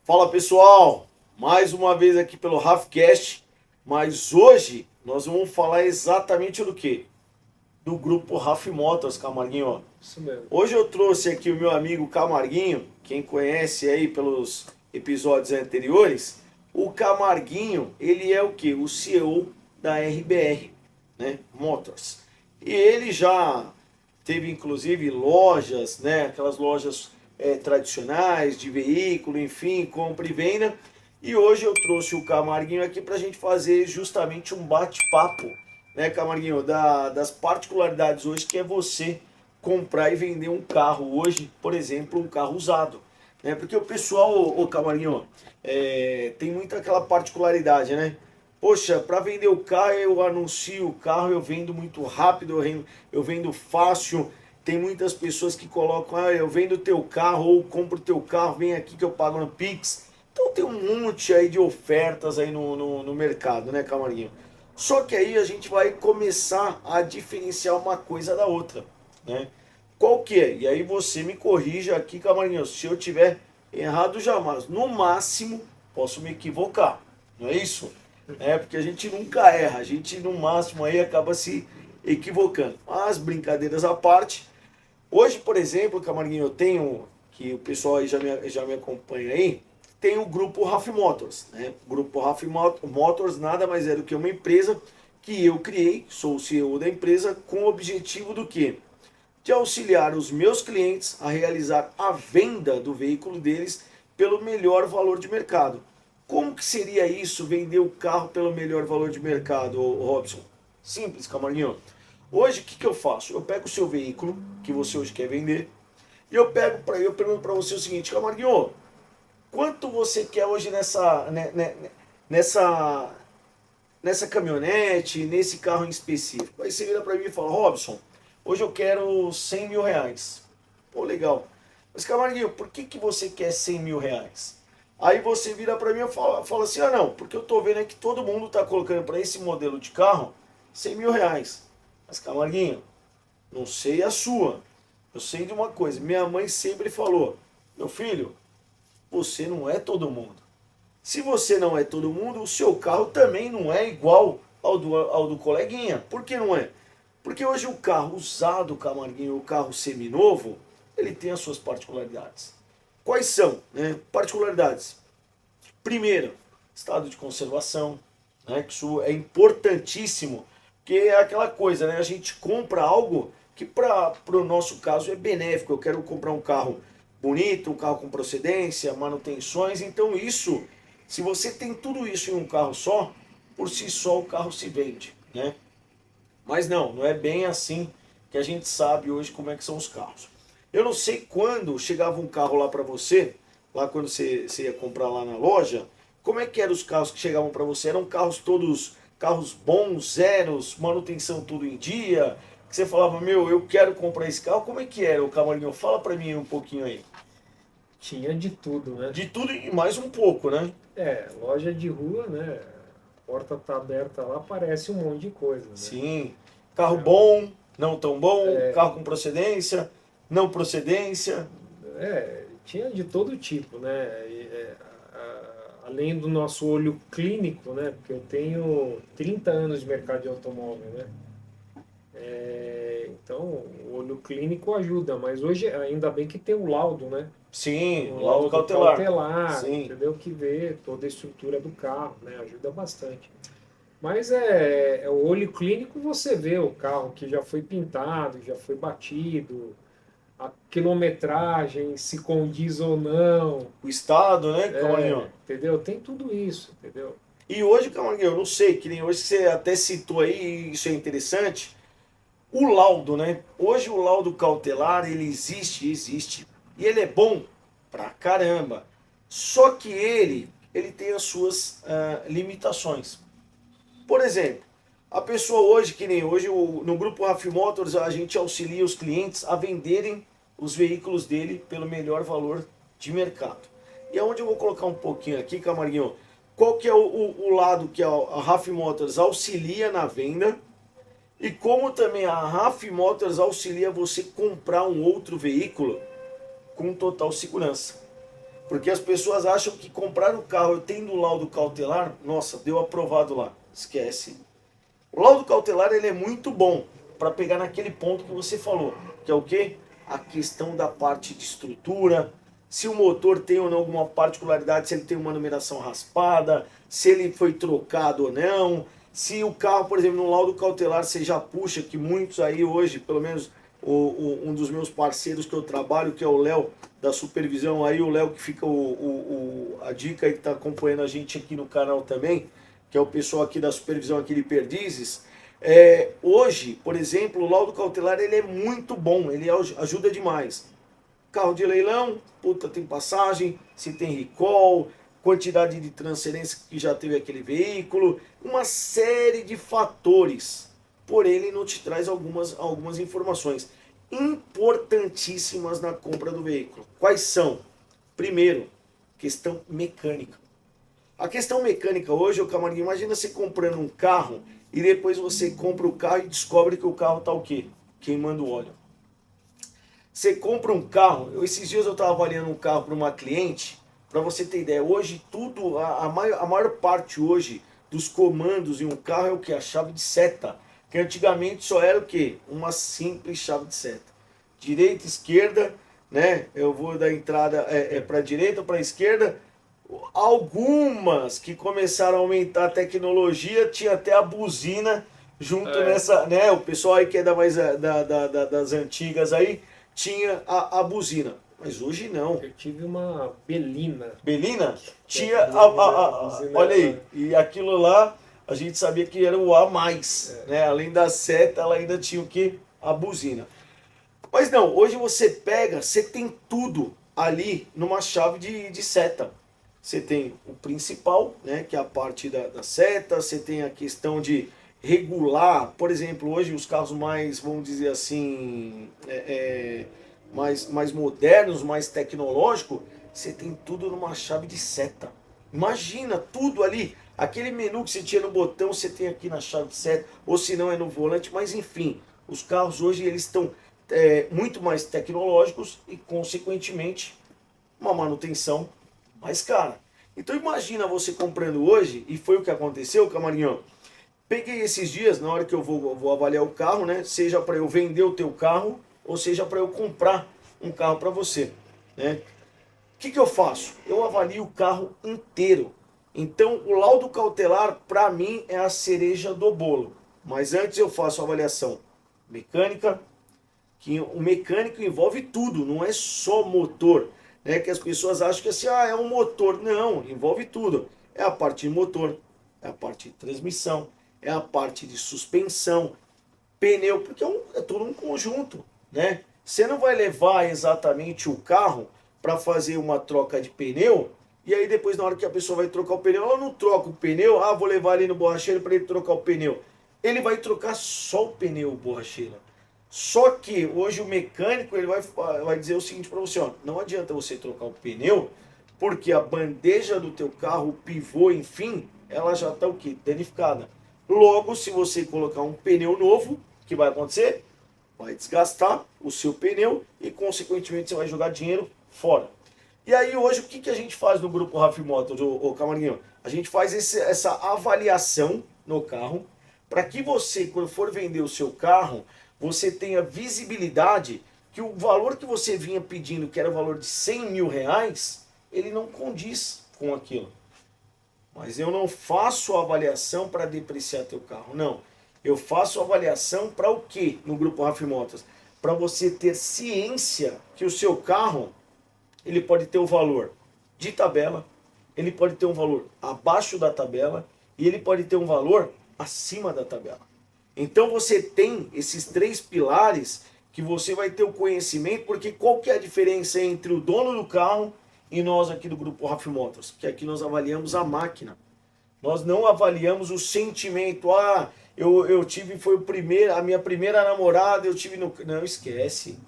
Fala pessoal, mais uma vez aqui pelo Rafcast, mas hoje nós vamos falar exatamente do que? Do grupo Raf Motors, Camarguinho. Isso mesmo. Hoje eu trouxe aqui o meu amigo Camarguinho, quem conhece aí pelos episódios anteriores, o Camarguinho, ele é o que? O CEO da RBR, né? Motors. E ele já teve inclusive lojas, né? Aquelas lojas tradicionais de veículo, enfim, compra e venda. E hoje eu trouxe o Camarguinho aqui para a gente fazer justamente um bate-papo, né, Camarguinho, das particularidades hoje que é você comprar e vender um carro hoje, por exemplo, um carro usado. Né? Porque o pessoal, ô Camarguinho, tem muita aquela particularidade, né? Poxa, para vender o carro eu anuncio o carro, eu vendo muito rápido, eu vendo fácil. Tem muitas pessoas que colocam, eu vendo o teu carro ou compro o teu carro, vem aqui que eu pago no Pix. Então tem um monte aí de ofertas aí no mercado, né, Camarguinho? Só que aí a gente vai começar a diferenciar uma coisa da outra, né? Qual que é? E aí você me corrija aqui, Camarinho, se eu tiver errado jamais. No máximo, posso me equivocar, não é isso? Porque a gente nunca erra, a gente no máximo aí acaba se equivocando. Mas brincadeiras à parte, hoje, por exemplo, Camarguinho, eu tenho, que o pessoal aí já me acompanha aí, tem o grupo RAF Motors, né? O grupo RAF Motors nada mais é do que uma empresa que eu criei, sou o CEO da empresa, com o objetivo do quê? De auxiliar os meus clientes a realizar a venda do veículo deles pelo melhor valor de mercado. Como que seria isso, vender o carro pelo melhor valor de mercado, Robson? Simples, Camarguinho. Hoje, o que eu faço? Eu pego o seu veículo, que você hoje quer vender, e eu pergunto para você o seguinte, Camarguinho, quanto você quer hoje nessa, nessa caminhonete, nesse carro em específico? Aí você vira para mim e fala, Robson, hoje eu quero 100 mil reais. Pô, legal. Mas Camarguinho, por que você quer 100 mil reais? Aí você vira para mim e fala assim, ah não, porque eu tô vendo aí que todo mundo tá colocando para esse modelo de carro 100 mil reais. Mas Camarguinho, não sei a sua. Eu sei de uma coisa, minha mãe sempre falou, meu filho, você não é todo mundo. Se você não é todo mundo, o seu carro também não é igual ao do coleguinha. Por que não é? Porque hoje o carro usado, Camarguinho, o carro seminovo, ele tem as suas particularidades. Quais são? Né? Particularidades. Primeiro, estado de conservação, né? Que isso é importantíssimo, porque é aquela coisa, né? A gente compra algo que para o nosso caso é benéfico. Eu quero comprar um carro bonito, um carro com procedência, manutenções. Então isso, se você tem tudo isso em um carro só, por si só o carro se vende, né? Mas não é bem assim que a gente sabe hoje como é que são os carros. Eu não sei quando chegava um carro lá para você, lá quando você ia comprar lá na loja, como é que eram os carros que chegavam para você? Eram carros todos, carros bons, zeros, manutenção tudo em dia, que você falava, meu, eu quero comprar esse carro. Como é que era o Camarinho? Fala para mim um pouquinho aí. Tinha de tudo, né? De tudo e mais um pouco, né? Loja de rua, né? A porta tá aberta lá, aparece um monte de coisa, né? Sim. Carro bom, não tão bom, carro com procedência, não procedência. Tinha de todo tipo, né? Além do nosso olho clínico, né? Porque eu tenho 30 anos de mercado de automóvel, né? Então, o olho clínico ajuda, mas hoje ainda bem que tem o laudo, né? Sim, O laudo laudo cautelar. cautelar, Sim. entendeu? Que vê toda a estrutura do carro, né? Ajuda bastante. Mas o olho clínico você vê o carro que já foi pintado, já foi batido, a quilometragem, se condiz ou não, O estado, né, Camarinho? entendeu? Tem tudo isso, entendeu? E hoje, Camarinho, eu não sei, que nem hoje você até citou aí, e isso é interessante, o laudo, né? Hoje o laudo cautelar, ele existe. E ele é bom pra caramba. Só que ele tem as suas limitações. Por exemplo, a pessoa hoje, que nem hoje, no grupo Raf Motors, a gente auxilia os clientes a venderem os veículos dele pelo melhor valor de mercado. E aonde eu vou colocar um pouquinho aqui, Camarguinho, qual que é o lado que a Raf Motors auxilia na venda e como também a Raf Motors auxilia você comprar um outro veículo com total segurança. Porque as pessoas acham que comprar o carro tendo o laudo cautelar, nossa, deu aprovado lá. Esquece. O laudo cautelar ele é muito bom para pegar naquele ponto que você falou, que é o quê? A questão da parte de estrutura, se o motor tem ou não alguma particularidade, se ele tem uma numeração raspada, se ele foi trocado ou não, se o carro, por exemplo, no laudo cautelar você já puxa, que muitos aí hoje, pelo menos um dos meus parceiros que eu trabalho, que é o Léo, da supervisão, aí o Léo que fica a dica aí que está acompanhando a gente aqui no canal também, que é o pessoal aqui da supervisão aqui de Perdizes. Hoje, por exemplo, o laudo cautelar ele é muito bom, ele ajuda demais. Carro de leilão, puta, tem passagem, se tem recall, quantidade de transferência que já teve aquele veículo, uma série de fatores. Porém, ele não te traz algumas informações importantíssimas na compra do veículo. Quais são? Primeiro, questão mecânica. A questão mecânica hoje, o Camargo, imagina você comprando um carro e depois você compra o carro e descobre que o carro está o quê? Queimando óleo. Você compra um carro, esses dias eu estava avaliando um carro para uma cliente, para você ter ideia, hoje tudo, a maior parte hoje dos comandos em um carro é o que? A chave de seta, que antigamente só era o quê? Uma simples chave de seta. Direita, esquerda, né? Eu vou da entrada para a direita ou para a esquerda. Algumas que começaram a aumentar a tecnologia, tinha até a buzina junto nessa, né? O pessoal aí que é das antigas aí, tinha a buzina. Mas hoje não. Eu tive uma Belina. Belina? Tinha olha aí, e aquilo lá, a gente sabia que era o A+, né? Além da seta, ela ainda tinha o que? A buzina. Mas não, hoje você pega, você tem tudo ali numa chave de seta. Você tem o principal, né, que é a parte da seta, você tem a questão de regular, por exemplo, hoje os carros mais, vamos dizer assim, mais modernos, mais tecnológicos, você tem tudo numa chave de seta. Imagina tudo ali, aquele menu que você tinha no botão, você tem aqui na chave de seta, ou se não é no volante, mas enfim, os carros hoje eles estão muito mais tecnológicos e, consequentemente, uma manutenção mais cara. Então imagina você comprando hoje, e foi o que aconteceu, Camarinho. Peguei esses dias, na hora que eu vou avaliar o carro, né? Seja para eu vender o teu carro, ou seja para eu comprar um carro para você, né? O que eu faço? Eu avalio o carro inteiro. Então o laudo cautelar, para mim, é a cereja do bolo. Mas antes eu faço a avaliação mecânica, que o mecânico envolve tudo, não é só motor. Né, que as pessoas acham que assim, é um motor. Não, envolve tudo. É a parte de motor, é a parte de transmissão, é a parte de suspensão, pneu, porque é tudo um conjunto. Né? Você não vai levar exatamente o carro para fazer uma troca de pneu, e aí depois na hora que a pessoa vai trocar o pneu, ela não troca o pneu, vou levar ali no borracheiro para ele trocar o pneu. Ele vai trocar só o pneu, borracheiro. Só que hoje o mecânico ele vai dizer o seguinte para você, ó, não adianta você trocar o pneu, porque a bandeja do teu carro, o pivô, enfim, ela já está o quê? Danificada. Logo, se você colocar um pneu novo, o que vai acontecer? Vai desgastar o seu pneu e, consequentemente, você vai jogar dinheiro fora. E aí, hoje, o que a gente faz no grupo Raf Motors, ô Camarguinho? A gente faz essa avaliação no carro, para que você, quando for vender o seu carro, você tenha visibilidade que o valor que você vinha pedindo, que era o valor de 100 mil reais, ele não condiz com aquilo. Mas eu não faço a avaliação para depreciar teu carro, não. Eu faço a avaliação para o quê no grupo Raf Motors? Para você ter ciência que o seu carro, ele pode ter o valor de tabela, ele pode ter um valor abaixo da tabela e ele pode ter um valor acima da tabela. Então você tem esses três pilares que você vai ter o conhecimento, porque qual que é a diferença entre o dono do carro e nós aqui do grupo Raf Motors? Que aqui nós avaliamos a máquina. Nós não avaliamos o sentimento. Eu tive, foi a minha primeira namorada, eu tive no... Não, esquece.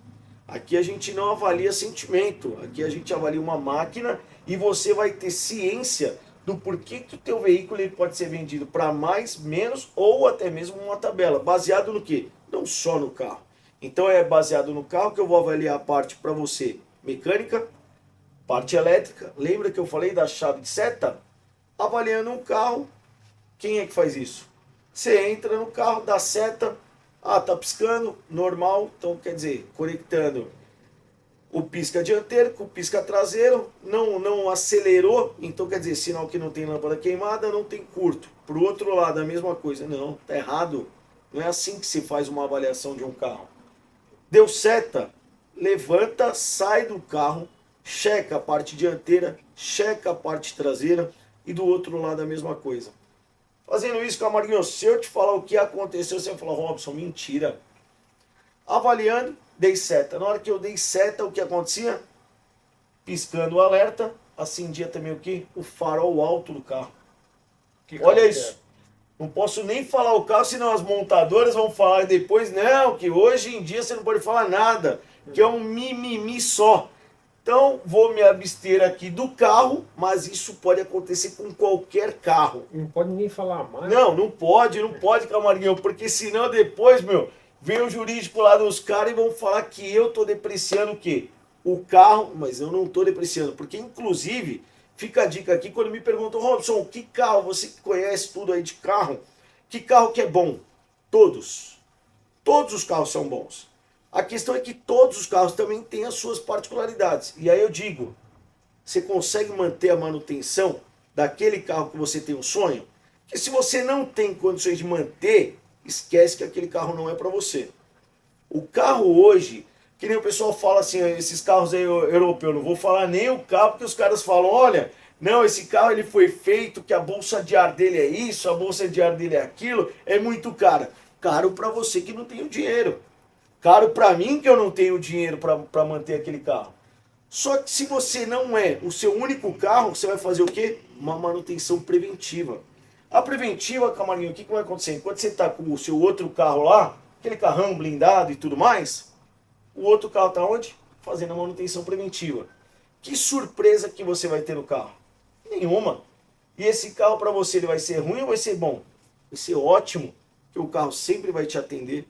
Aqui a gente não avalia sentimento. Aqui a gente avalia uma máquina e você vai ter ciência do porquê que o teu veículo ele pode ser vendido para mais, menos ou até mesmo uma tabela. Baseado no quê? Não só no carro. Então é baseado no carro que eu vou avaliar a parte para você mecânica, Parte elétrica, lembra que eu falei da chave de seta? Avaliando um carro, quem é que faz isso? Você entra no carro, dá seta, tá piscando, normal, então quer dizer, conectando o pisca dianteiro com o pisca traseiro, não acelerou, então quer dizer, sinal que não tem lâmpada queimada, não tem curto. Pro outro lado, a mesma coisa. Não, tá errado. Não é assim que se faz uma avaliação de um carro. Deu seta, levanta, sai do carro, checa a parte dianteira, checa a parte traseira e do outro lado a mesma coisa. Fazendo isso, Camarguinho, se eu te falar o que aconteceu, você vai falar, Robson, mentira. Avaliando, dei seta. Na hora que eu dei seta, o que acontecia? Piscando o alerta, acendia também o que? O farol alto do carro. Olha isso. Não posso nem falar o carro, senão as montadoras vão falar depois, não, que hoje em dia você não pode falar nada, que é um mimimi só. Então, vou me abster aqui do carro, mas isso pode acontecer com qualquer carro. Não pode nem falar mais. Não pode, Camarguinho, porque senão depois, vem o jurídico lá dos caras e vão falar que eu tô depreciando o quê? O carro, mas eu não tô depreciando, porque inclusive, fica a dica aqui, quando me perguntam, Robson, que carro, você que conhece tudo aí de carro, que carro que é bom? Todos. Todos os carros são bons. A questão é que todos os carros também têm as suas particularidades. E aí eu digo, você consegue manter a manutenção daquele carro que você tem um sonho? Porque se você não tem condições de manter, esquece que aquele carro não é para você. O carro hoje, que nem o pessoal fala assim, esses carros aí europeus, não vou falar nem o carro, porque os caras falam, olha, não, esse carro ele foi feito, que a bolsa de ar dele é isso, a bolsa de ar dele é aquilo, é muito cara. Caro para você que não tem o dinheiro. Caro para mim que eu não tenho dinheiro para manter aquele carro. Só que se você não é o seu único carro, você vai fazer o quê? Uma manutenção preventiva. A preventiva, Camarinho, o que vai acontecer? Enquanto você está com o seu outro carro lá, aquele carrão blindado e tudo mais, o outro carro está onde? Fazendo a manutenção preventiva. Que surpresa que você vai ter no carro? Nenhuma. E esse carro para você ele vai ser ruim ou vai ser bom? Vai ser ótimo, que o carro sempre vai te atender.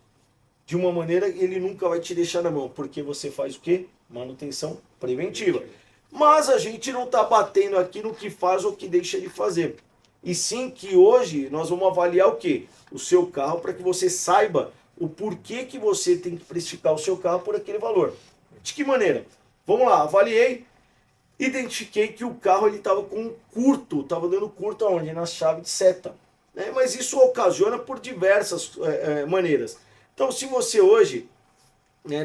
De uma maneira, ele nunca vai te deixar na mão, porque você faz o quê? Manutenção preventiva. Mas a gente não está batendo aqui no que faz ou que deixa de fazer. E sim que hoje nós vamos avaliar o quê? O seu carro, para que você saiba o porquê que você tem que precificar o seu carro por aquele valor. De que maneira? Vamos lá, avaliei, identifiquei que o carro estava com curto, estava dando curto aonde? Na chave de seta. Né? Mas isso ocasiona por diversas maneiras. Então, se você hoje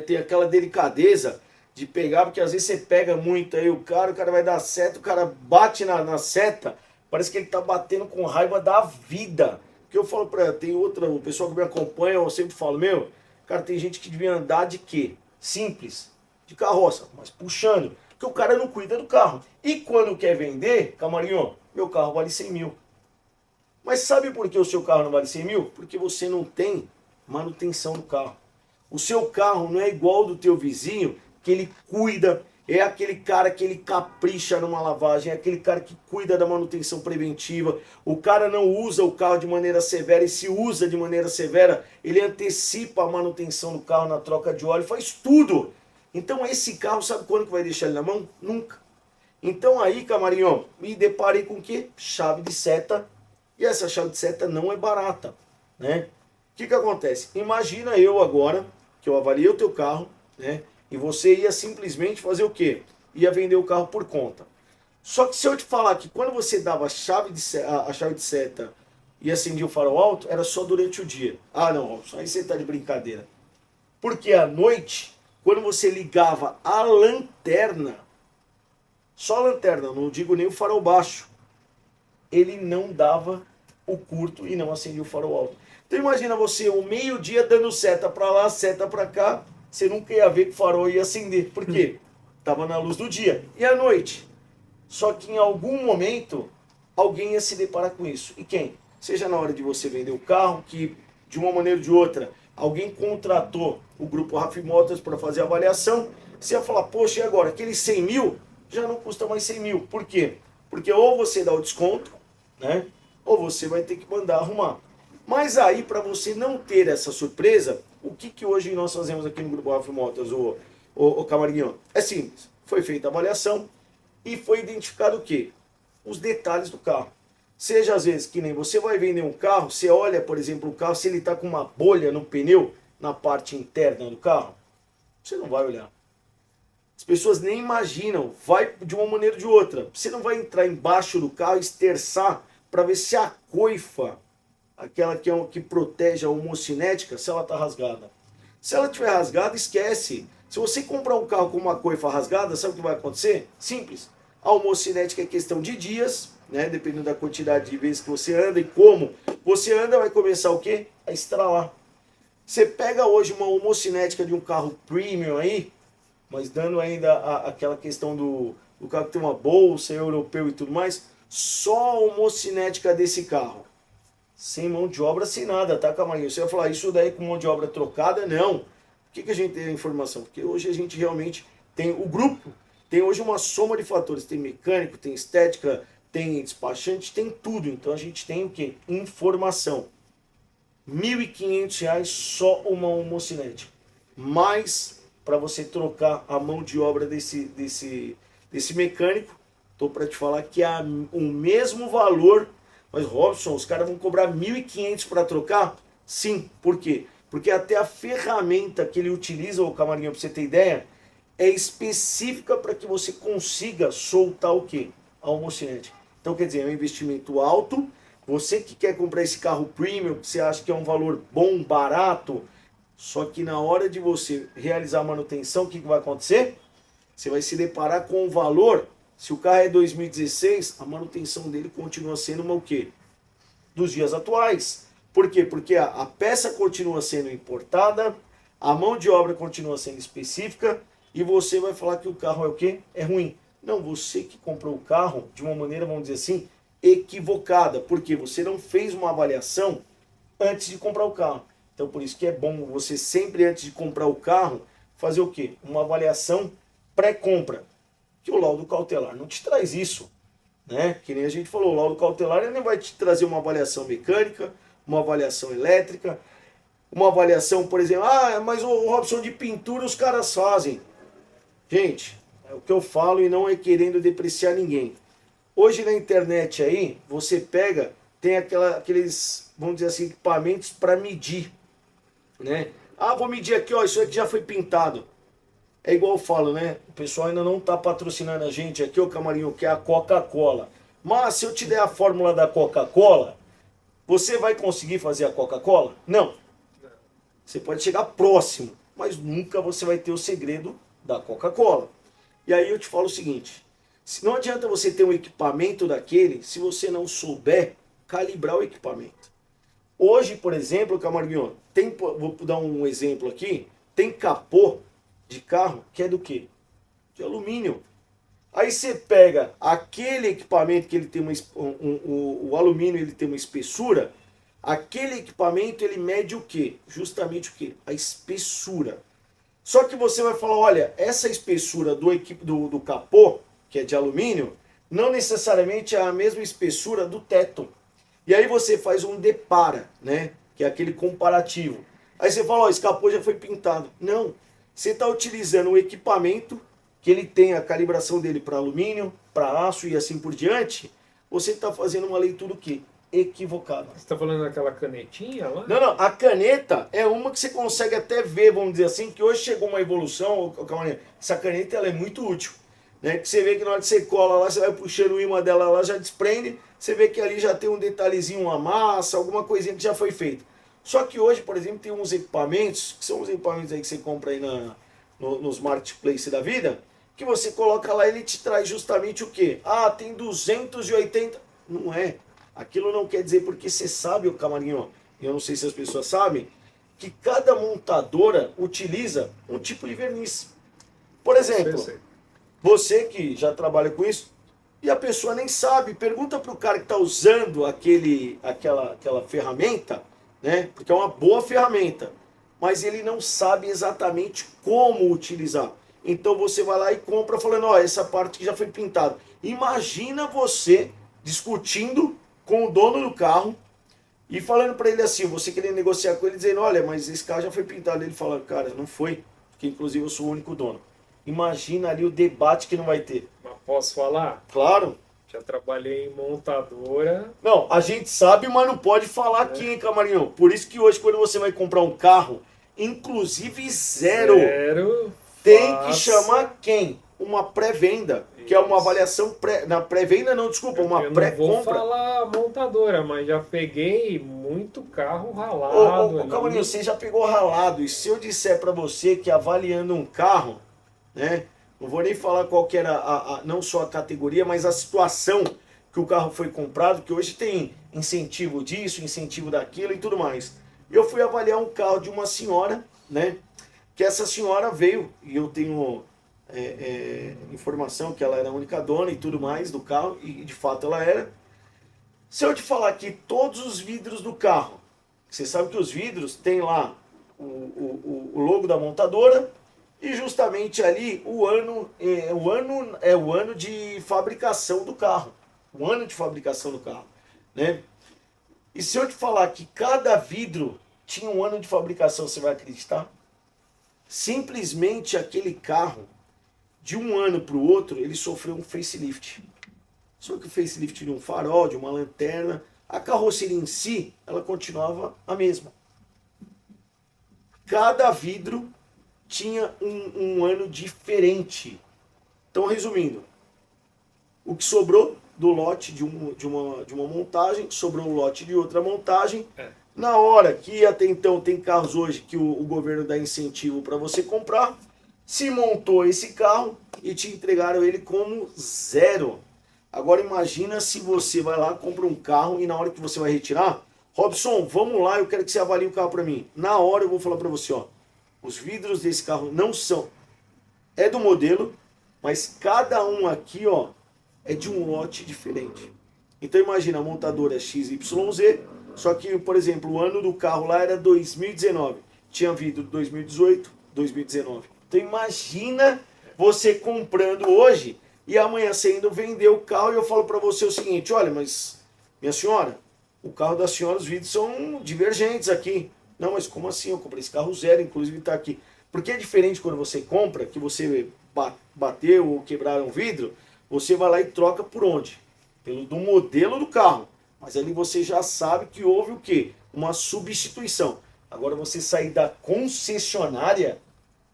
tem aquela delicadeza de pegar, porque às vezes você pega muito aí o cara vai dar seta, o cara bate na seta, parece que ele está batendo com raiva da vida. Porque eu falo tem o pessoal que me acompanha, eu sempre falo, cara, tem gente que devia andar de quê? Simples, de carroça, mas puxando, porque o cara não cuida do carro. E quando quer vender, Camarinho, meu carro vale 100 mil. Mas sabe por que o seu carro não vale 100 mil? Porque você não tem manutenção do carro. O seu carro não é igual ao do teu vizinho, que ele cuida, é aquele cara que ele capricha numa lavagem, é aquele cara que cuida da manutenção preventiva. O cara não usa o carro de maneira severa, e se usa de maneira severa, ele antecipa a manutenção do carro na troca de óleo, faz tudo. Então esse carro, sabe quando que vai deixar ele na mão? Nunca. Então aí, Camarinho, me deparei com o quê? Chave de seta. E essa chave de seta não é barata, né? O que acontece? Imagina eu agora, que eu avaliei o teu carro, né? E você ia simplesmente fazer o quê? Ia vender o carro por conta. Só que se eu te falar que quando você dava a chave de seta e acendia o farol alto, era só durante o dia. Ah, não, Robson, aí você tá de brincadeira. Porque à noite, quando você ligava a lanterna, só a lanterna, não digo nem o farol baixo, ele não dava o curto e não acendia o farol alto. Então imagina você, o meio-dia dando seta para lá, seta para cá, você nunca ia ver que o farol ia acender. Por quê? Estava na luz do dia. E à noite? Só que em algum momento, alguém ia se deparar com isso. E quem? Seja na hora de você vender o carro, que de uma maneira ou de outra, alguém contratou o grupo Raf Motors para fazer a avaliação, você ia falar, poxa, e agora? Aqueles 100 mil já não custa mais 100 mil. Por quê? Porque ou você dá o desconto, né? Ou você vai ter que mandar arrumar. Mas aí, para você não ter essa surpresa, o que hoje nós fazemos aqui no Grupo Raf Motors, o Camarguinho? É simples. Foi feita a avaliação, e foi identificado o quê? Os detalhes do carro. Seja às vezes que nem você vai vender um carro, você olha, por exemplo, o carro, se ele está com uma bolha no pneu, na parte interna do carro, você não vai olhar. As pessoas nem imaginam, vai de uma maneira ou de outra. Você não vai entrar embaixo do carro e esterçar para ver se a coifa, aquela que protege a homocinética, se ela está rasgada. Se ela estiver rasgada, esquece. Se você comprar um carro com uma coifa rasgada, sabe o que vai acontecer? Simples. A homocinética é questão de dias, né? Dependendo da quantidade de vezes que você anda e como você anda, vai começar o quê? A estralar. Você pega hoje uma homocinética de um carro premium aí, mas dando ainda aquela questão do carro que tem uma bolsa europeu e tudo mais, só a homocinética desse carro. Sem mão de obra, sem nada, tá, Camarguinho? Você vai falar, isso daí com mão de obra trocada? Não. Por que a gente tem a informação? Porque hoje a gente realmente tem o grupo, tem hoje uma soma de fatores. Tem mecânico, tem estética, tem despachante, tem tudo. Então a gente tem o quê? Informação. R$ 1.500 só uma homocinética. Mais para você trocar a mão de obra desse mecânico. Estou para te falar que é o mesmo valor. Mas, Robson, os caras vão cobrar R$ 1.500 para trocar? Sim. Por quê? Porque até a ferramenta que ele utiliza, ô Camarinho, para você ter ideia, é específica para que você consiga soltar o quê? A homocinética. Então, quer dizer, é um investimento alto. Você que quer comprar esse carro premium, que você acha que é um valor bom, barato, só que na hora de você realizar a manutenção, o que vai acontecer? Você vai se deparar com um valor. Se o carro é 2016, a manutenção dele continua sendo uma o quê? Dos dias atuais. Por quê? Porque a peça continua sendo importada, a mão de obra continua sendo específica e você vai falar que o carro é o quê? É ruim. Não, você que comprou o carro de uma maneira, vamos dizer assim, equivocada. Porque você não fez uma avaliação antes de comprar o carro. Então por isso que é bom você sempre antes de comprar o carro, fazer o quê? Uma avaliação pré-compra. Que o laudo cautelar não te traz isso, né? Que nem a gente falou, o laudo cautelar ele não vai te trazer uma avaliação mecânica, uma avaliação elétrica, uma avaliação, por exemplo, mas o Robson de pintura os caras fazem. Gente, é o que eu falo e não é querendo depreciar ninguém. Hoje na internet aí, você pega, tem aqueles, vamos dizer assim, equipamentos para medir, né? Vou medir aqui, ó, isso aqui já foi pintado. É igual eu falo, né? O pessoal ainda não está patrocinando a gente aqui, o Camarinho, que é a Coca-Cola. Mas se eu te der a fórmula da Coca-Cola, você vai conseguir fazer a Coca-Cola? Não. Você pode chegar próximo, mas nunca você vai ter o segredo da Coca-Cola. E aí eu te falo o seguinte, não adianta você ter um equipamento daquele se você não souber calibrar o equipamento. Hoje, por exemplo, Camarguinho, vou dar um exemplo aqui, tem capô de carro que é do quê? De alumínio. Aí você pega aquele equipamento que ele tem o alumínio ele tem uma espessura, aquele equipamento ele mede o quê? Justamente o quê? A espessura. Só que você vai falar, olha, essa espessura do capô, que é de alumínio, não necessariamente é a mesma espessura do teto. E aí você faz um depara, né? Que é aquele comparativo. Aí você fala, ó, esse capô já foi pintado. Não. Você está utilizando um equipamento que ele tem a calibração dele para alumínio, para aço e assim por diante. Você está fazendo uma leitura o quê? Equivocada. Você está falando daquela canetinha lá? Não, a caneta é uma que você consegue até ver, vamos dizer assim, que hoje chegou uma evolução, essa caneta ela é muito útil. Né? Que você vê que na hora que você cola lá, você vai puxando o imã dela lá, já desprende, você vê que ali já tem um detalhezinho, uma massa, alguma coisinha que já foi feita. Só que hoje, por exemplo, tem uns equipamentos, que são os equipamentos aí que você compra aí nos marketplace da vida, que você coloca lá e ele te traz justamente o quê? Tem 280. Não é. Aquilo não quer dizer, porque você sabe, o Camarinho, eu não sei se as pessoas sabem, que cada montadora utiliza um tipo de verniz. Por exemplo, você que já trabalha com isso, e a pessoa nem sabe, pergunta para o cara que está usando aquela ferramenta, né? Porque é uma boa ferramenta, mas ele não sabe exatamente como utilizar. Então você vai lá e compra falando, ó, essa parte que já foi pintada. Imagina você discutindo com o dono do carro e falando para ele assim, você querendo negociar com ele, dizendo, olha, mas esse carro já foi pintado. Ele fala, cara, não foi, porque inclusive eu sou o único dono. Imagina ali o debate que não vai ter. Uma Posso falar? Claro. Já trabalhei em montadora. Não, a gente sabe, mas não pode falar aqui, hein, Camarinho? Por isso que hoje, quando você vai comprar um carro, inclusive zero, Zero, tem que faça. chamar quem? Uma pré-venda, que é uma Isso. avaliação na pré-venda não, desculpa, uma Eu não vou pré-compra. falar montadora, mas já peguei muito carro Ô, ralado ali. Camarinho, você já pegou ralado, e se eu disser pra você que avaliando um carro, né, não vou nem falar qual que era não só a categoria, mas a situação que o carro foi comprado, que hoje tem incentivo disso, incentivo daquilo e tudo mais. Eu fui avaliar um carro de uma senhora, né, que essa senhora veio, e eu tenho informação que ela era a única dona e tudo mais do carro, e de fato ela era. Se eu te falar que todos os vidros do carro, você sabe que os vidros tem lá o logo da montadora e justamente ali o ano de fabricação do carro. O ano de fabricação do carro, né? E se eu te falar que cada vidro tinha um ano de fabricação, você vai acreditar? Simplesmente aquele carro, de um ano para o outro, ele sofreu um facelift. Só que o facelift de um farol, de uma lanterna, a carroceria em si, ela continuava a mesma. Cada vidro tinha um ano diferente. Então, resumindo, o que sobrou do lote de uma montagem, sobrou o lote de outra montagem. Na hora que até então tem carros hoje que o governo dá incentivo para você comprar, se montou esse carro e te entregaram ele como zero. Agora imagina se você vai lá, compra um carro e na hora que você vai retirar, Robson, vamos lá, eu quero que você avalie o carro para mim. Na hora eu vou falar para você, ó, os vidros desse carro não são, é do modelo, mas cada um aqui, ó, é de um lote diferente. Então imagina, a montadora XYZ, só que, por exemplo, o ano do carro lá era 2019, tinha vidro 2018, 2019. Então imagina você comprando hoje e amanhã você indo vender o carro e eu falo para você o seguinte, olha, mas minha senhora, o carro da senhora, os vidros são divergentes aqui. Não, mas como assim? Eu comprei esse carro zero, inclusive está aqui. Porque é diferente quando você compra, que você bateu ou quebraram um vidro, você vai lá e troca por onde? Do modelo do carro. Mas ali você já sabe que houve o quê? Uma substituição. Agora você sair da concessionária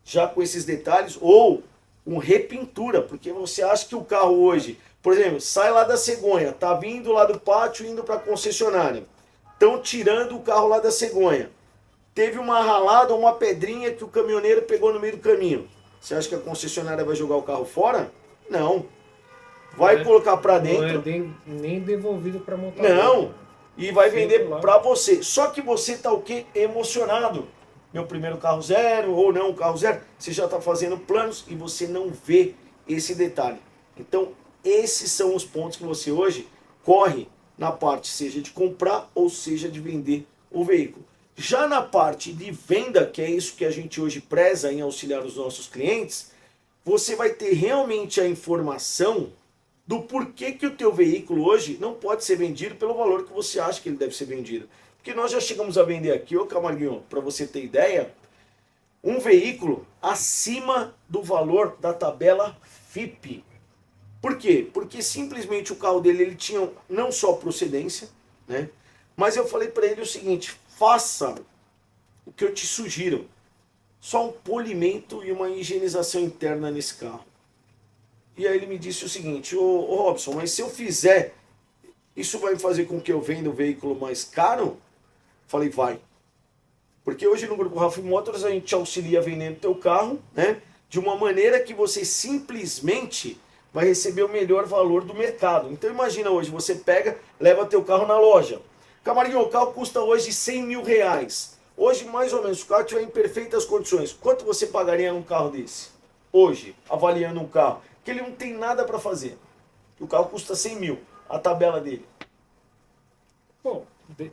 já com esses detalhes, ou um repintura, porque você acha que o carro hoje, por exemplo, sai lá da cegonha, tá vindo lá do pátio, indo para a concessionária, estão tirando o carro lá da cegonha, teve uma ralada ou uma pedrinha que o caminhoneiro pegou no meio do caminho, você acha que a concessionária vai jogar o carro fora? Não. Vai colocar para dentro. Não é nem devolvido para montadora. Não. E vai Sempre vender lá. para você. Só que você tá o quê? Emocionado. Meu primeiro carro zero, ou não, carro zero. Você já está fazendo planos e você não vê esse detalhe. Então, esses são os pontos que você hoje corre na parte, seja de comprar ou seja de vender o veículo. Já na parte de venda, que é isso que a gente hoje preza em auxiliar os nossos clientes, você vai ter realmente a informação do porquê que o teu veículo hoje não pode ser vendido pelo valor que você acha que ele deve ser vendido. Porque nós já chegamos a vender aqui, ô Camarguinho, para você ter ideia, um veículo acima do valor da tabela FIPE. Por quê? Porque simplesmente o carro dele ele tinha não só procedência, né? Mas eu falei para ele o seguinte, faça o que eu te sugiro, só um polimento e uma higienização interna nesse carro. E aí ele me disse o seguinte, ô Robson, mas se eu fizer, isso vai fazer com que eu venda o veículo mais caro? Falei, vai. Porque hoje no Grupo Rafim Motors a gente te auxilia vendendo teu carro, né? De uma maneira que você simplesmente vai receber o melhor valor do mercado. Então imagina hoje, você pega, leva teu carro na loja. Camarguinho, o carro custa hoje 100 mil reais. Hoje, mais ou menos, se o carro estiver em perfeitas condições, quanto você pagaria num carro desse? Hoje, avaliando um carro, que ele não tem nada para fazer. O carro custa 100 mil, a tabela dele. Bom,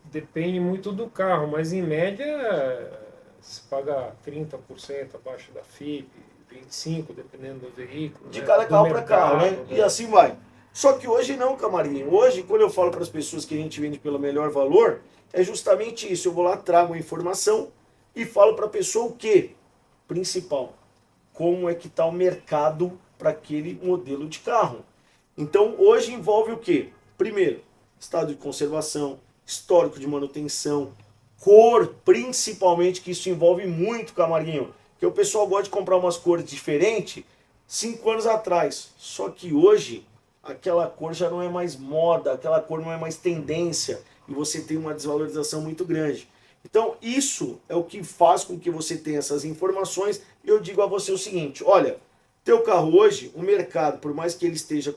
depende muito do carro, mas em média se paga 30% abaixo da FIP, 25% dependendo do veículo. De né? cada Do carro para carro, né? mercado, E assim vai. Só que hoje não, Camarinho. Hoje, quando eu falo para as pessoas que a gente vende pelo melhor valor, é justamente isso. Eu vou lá, trago a informação e falo para a pessoa o quê? Principal. Como é que está o mercado para aquele modelo de carro. Então hoje envolve o quê? Primeiro, estado de conservação, histórico de manutenção, cor, principalmente, que isso envolve muito, Camarguinho, que o pessoal gosta de comprar umas cores diferentes 5 anos atrás. Só que hoje aquela cor já não é mais moda, aquela cor não é mais tendência e você tem uma desvalorização muito grande. Então isso é o que faz com que você tenha essas informações. E eu digo a você o seguinte, olha, teu carro hoje, o mercado, por mais que ele esteja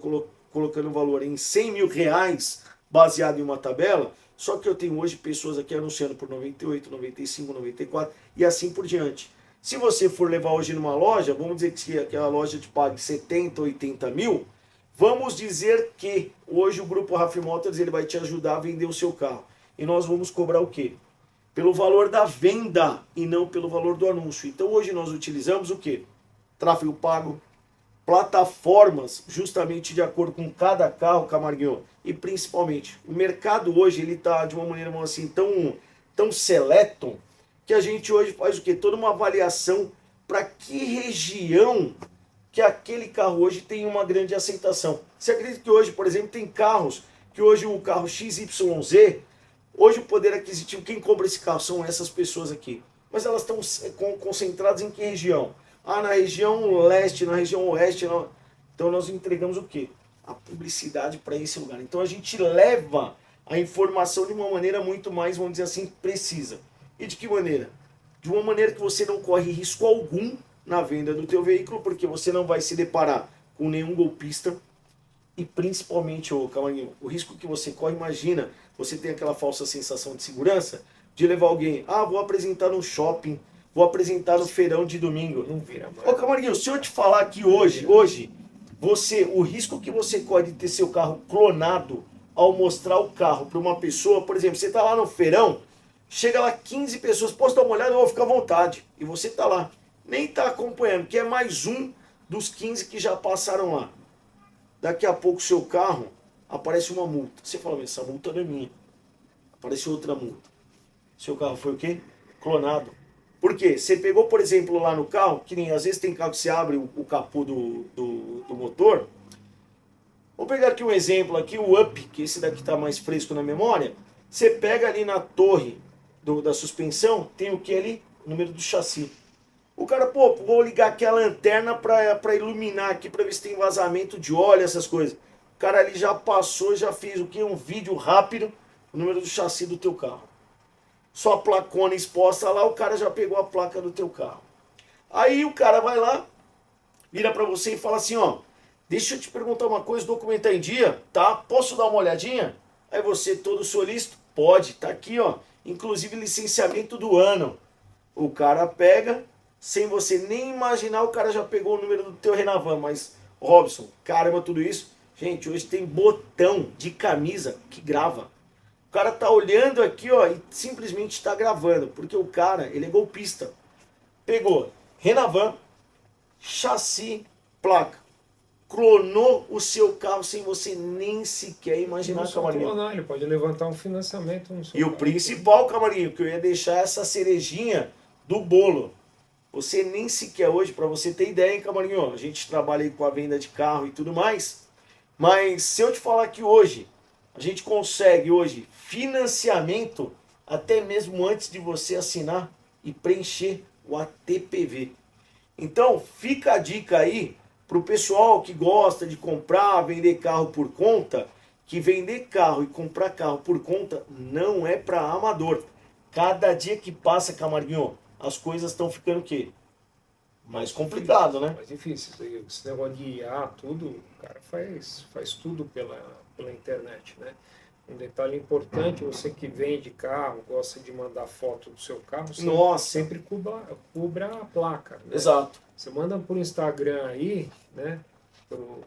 colocando valor em 100 mil reais, baseado em uma tabela, só que eu tenho hoje pessoas aqui anunciando por 98, 95, 94 e assim por diante. Se você for levar hoje numa loja, vamos dizer que aquela loja te pague 70, 80 mil, vamos dizer que hoje o Grupo RAF Motors ele vai te ajudar a vender o seu carro. E nós vamos cobrar o quê? Pelo valor da venda e não pelo valor do anúncio. Então hoje nós utilizamos o quê? Tráfego pago, plataformas justamente de acordo com cada carro, Camarguinho. E principalmente, o mercado hoje ele está de uma maneira assim tão seleto que a gente hoje faz o quê? Toda uma avaliação para que região que aquele carro hoje tem uma grande aceitação. Você acredita que hoje, por exemplo, tem carros que hoje o carro XYZ, hoje o poder aquisitivo, quem compra esse carro são essas pessoas aqui. Mas elas estão concentradas em que região? Ah, na região leste, na região oeste. Não. Então nós entregamos o quê? A publicidade para esse lugar. Então a gente leva a informação de uma maneira muito mais, vamos dizer assim, precisa. E de que maneira? De uma maneira que você não corre risco algum na venda do teu veículo, porque você não vai se deparar com nenhum golpista. E principalmente, Camarguinho, o risco que você corre, imagina, você tem aquela falsa sensação de segurança de levar alguém, vou apresentar no shopping, vou apresentar no feirão de domingo. Não vira mais. Ô Camarguinho, se eu te falar que hoje, o risco que você corre de ter seu carro clonado ao mostrar o carro para uma pessoa, por exemplo, você está lá no feirão, chega lá 15 pessoas, posso dar uma olhada? Eu vou ficar à vontade. E você está lá, nem está acompanhando, que é mais um dos 15 que já passaram lá. Daqui a pouco o seu carro aparece uma multa. Você fala, mas essa multa não é minha. Aparece outra multa. Seu carro foi o quê? Clonado. Por quê? Você pegou, por exemplo, lá no carro, que nem às vezes tem carro que você abre o capô do motor. Vou pegar aqui um exemplo, aqui, o Up, que esse daqui está mais fresco na memória. Você pega ali na torre da suspensão, tem o que ali? O número do chassi. O cara, vou ligar aqui a lanterna para iluminar aqui, para ver se tem vazamento de óleo, essas coisas. O cara ali já passou, já fez o que? Um vídeo rápido, o número do chassi do teu carro. Sua placona exposta lá, o cara já pegou a placa do teu carro. Aí o cara vai lá, vira para você e fala assim, deixa eu te perguntar uma coisa, o documento tá em dia, tá? Posso dar uma olhadinha? Aí você, todo solícito, pode, tá aqui, inclusive licenciamento do ano. O cara pega, sem você nem imaginar, o cara já pegou o número do teu Renavan, mas, Robson, caramba, tudo isso. Gente, hoje tem botão de camisa que grava. O cara tá olhando aqui, e simplesmente está gravando, porque o cara, ele é golpista. Pegou Renavan, chassi, placa. Clonou o seu carro sem você nem sequer imaginar, Camarguinho. Clonar, ele pode levantar um financiamento no seu E o principal, Camarguinho, que eu ia deixar essa cerejinha do bolo. Você nem sequer hoje, para você ter ideia, hein, Camarguinho? A gente trabalha aí com a venda de carro e tudo mais. Mas se eu te falar que hoje, a gente consegue hoje financiamento até mesmo antes de você assinar e preencher o ATPV. Então, fica a dica aí para o pessoal que gosta de comprar, vender carro por conta, que vender carro e comprar carro por conta não é para amador. Cada dia que passa, Camarguinho, as coisas estão ficando o quê? Mais complicado, né? Mais difícil. Esse negócio de IA, tudo, o cara faz tudo pela internet, né? Um detalhe importante, você que vende carro, gosta de mandar foto do seu carro, sempre cubra a placa. Né? Exato. Você manda por Instagram aí, né? Por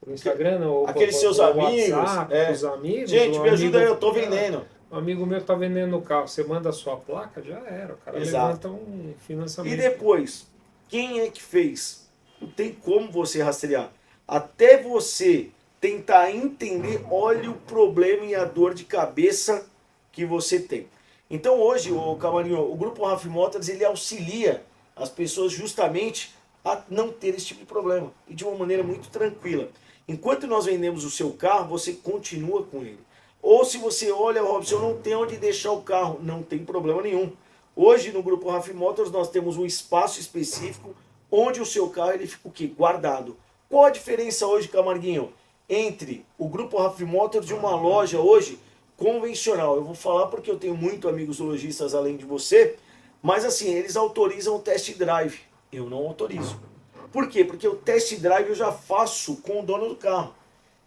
Instagram, não, aqueles seus amigos, WhatsApp, os amigos. Gente, me ajuda aí, eu tô vendendo. Um amigo meu tá vendendo o carro, você manda a sua placa, já era. O cara levanta um financiamento. E depois, quem é que fez? Não tem como você rastrear. Até você tentar entender, olha o problema e a dor de cabeça que você tem. Então hoje, Camarinho, o Grupo RAF Motors, ele auxilia as pessoas justamente a não ter esse tipo de problema e de uma maneira muito tranquila. Enquanto nós vendemos o seu carro, você continua com ele. Ou se você olha, Robson, eu não tenho onde deixar o carro, não tem problema nenhum. Hoje no Grupo RAF Motors nós temos um espaço específico onde o seu carro ele fica o quê? Guardado. Qual a diferença hoje, Camarguinho, entre o Grupo RAF Motors e uma loja hoje convencional? Eu vou falar porque eu tenho muitos amigos lojistas além de você, mas assim, eles autorizam o test drive. Eu não autorizo. Por quê? Porque o test drive eu já faço com o dono do carro.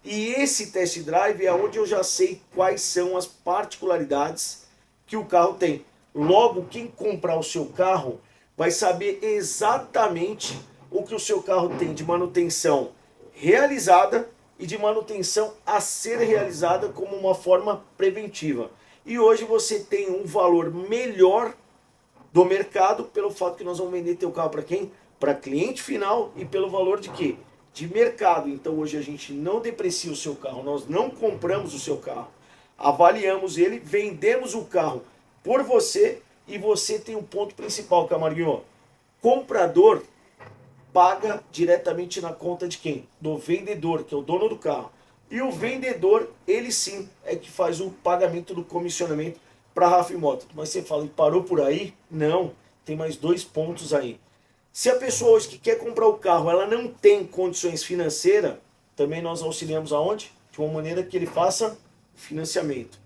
E esse test drive é onde eu já sei quais são as particularidades que o carro tem. Logo, quem comprar o seu carro vai saber exatamente o que o seu carro tem de manutenção realizada e de manutenção a ser realizada como uma forma preventiva. E hoje você tem um valor melhor do mercado pelo fato que nós vamos vender teu carro para quem? Para cliente final e pelo valor de quê? De mercado. Então hoje a gente não deprecia o seu carro, nós não compramos o seu carro, avaliamos ele, vendemos o carro por você e você tem um ponto principal, Camarguinho. Comprador paga diretamente na conta de quem? Do vendedor, que é o dono do carro. E o vendedor, ele sim, é que faz o pagamento do comissionamento para a RAF Motors. Mas você fala, e parou por aí? Não, tem mais 2 pontos aí. Se a pessoa hoje que quer comprar o carro, ela não tem condições financeiras, também nós auxiliamos aonde? De uma maneira que ele faça financiamento.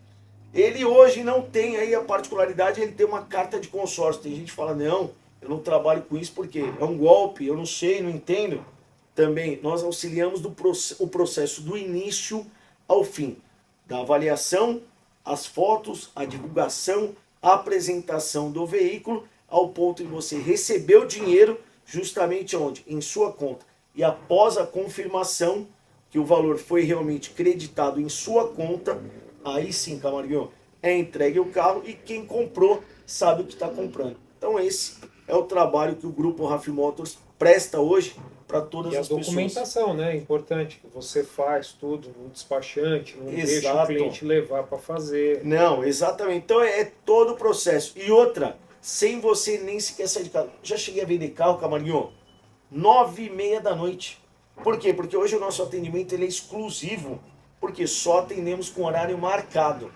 Ele hoje não tem aí a particularidade, ele tem uma carta de consórcio. Tem gente que fala, não, eu não trabalho com isso porque é um golpe, eu não sei, não entendo. Também nós auxiliamos o processo do início ao fim, da avaliação, as fotos, a divulgação, a apresentação do veículo, ao ponto de você receber o dinheiro justamente onde? Em sua conta. E após a confirmação que o valor foi realmente creditado em sua conta, aí sim, Camarguinho, é entregue o carro e quem comprou sabe o que está comprando. Então esse é o trabalho que o Grupo RAF Motors presta hoje para todas as pessoas. E a documentação, né? É importante que você faz tudo no despachante, não Exato. deixa o cliente levar para fazer. Não, exatamente. Então é todo o processo. E outra, sem você nem sequer sair de casa. Já cheguei a vender carro, Camarguinho, 9h30 da noite. Por quê? Porque hoje o nosso atendimento ele é exclusivo, porque só atendemos com horário marcado.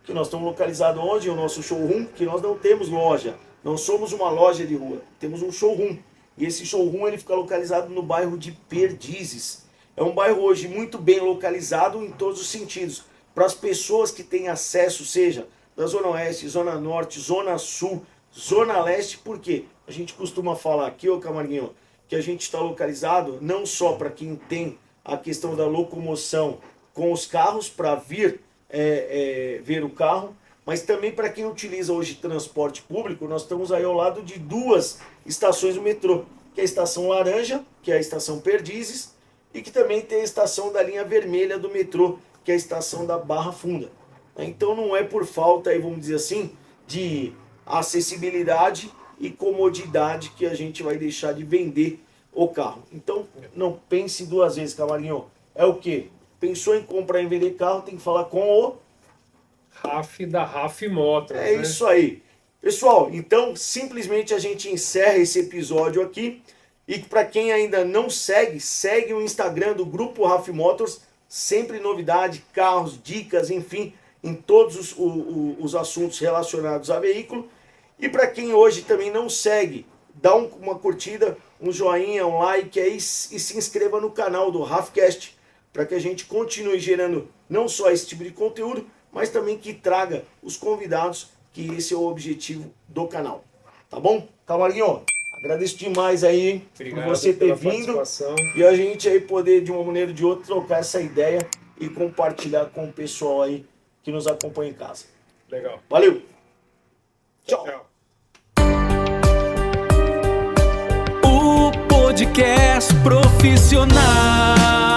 Que nós estamos localizados onde? O nosso showroom, que nós não temos loja. Não somos uma loja de rua, temos um showroom. E esse showroom ele fica localizado no bairro de Perdizes. É um bairro hoje muito bem localizado em todos os sentidos. Para as pessoas que têm acesso, seja da Zona Oeste, Zona Norte, Zona Sul, Zona Leste, por quê? A gente costuma falar aqui, ô Camarguinho, que a gente está localizado não só para quem tem a questão da locomoção com os carros para vir ver o carro, mas também para quem utiliza hoje transporte público. Nós estamos aí ao lado de 2 estações do metrô, que é a Estação Laranja, que é a Estação Perdizes, e que também tem a estação da linha vermelha do metrô, que é a Estação da Barra Funda. Então não é por falta, aí, vamos dizer assim, de acessibilidade e comodidade que a gente vai deixar de vender o carro. Então não pense 2 vezes, Camarguinho. É o quê? Pensou em comprar e vender carro, tem que falar com o RAF da RAF Motors. É, né? Isso aí. Pessoal, então simplesmente a gente encerra esse episódio aqui. E para quem ainda não segue, segue o Instagram do Grupo RAF Motors. Sempre novidade, carros, dicas, enfim, em todos os assuntos relacionados a veículo. E para quem hoje também não segue, dá uma curtida, um joinha, um like aí e se inscreva no canal do RAFcast, para que a gente continue gerando não só esse tipo de conteúdo, mas também que traga os convidados, que esse é o objetivo do canal. Tá bom? Camarguinho, agradeço demais aí por você ter vindo e a gente aí poder, de uma maneira ou de outra, trocar essa ideia e compartilhar com o pessoal aí que nos acompanha em casa. Legal. Valeu! Tchau! Tchau. O podcast profissional.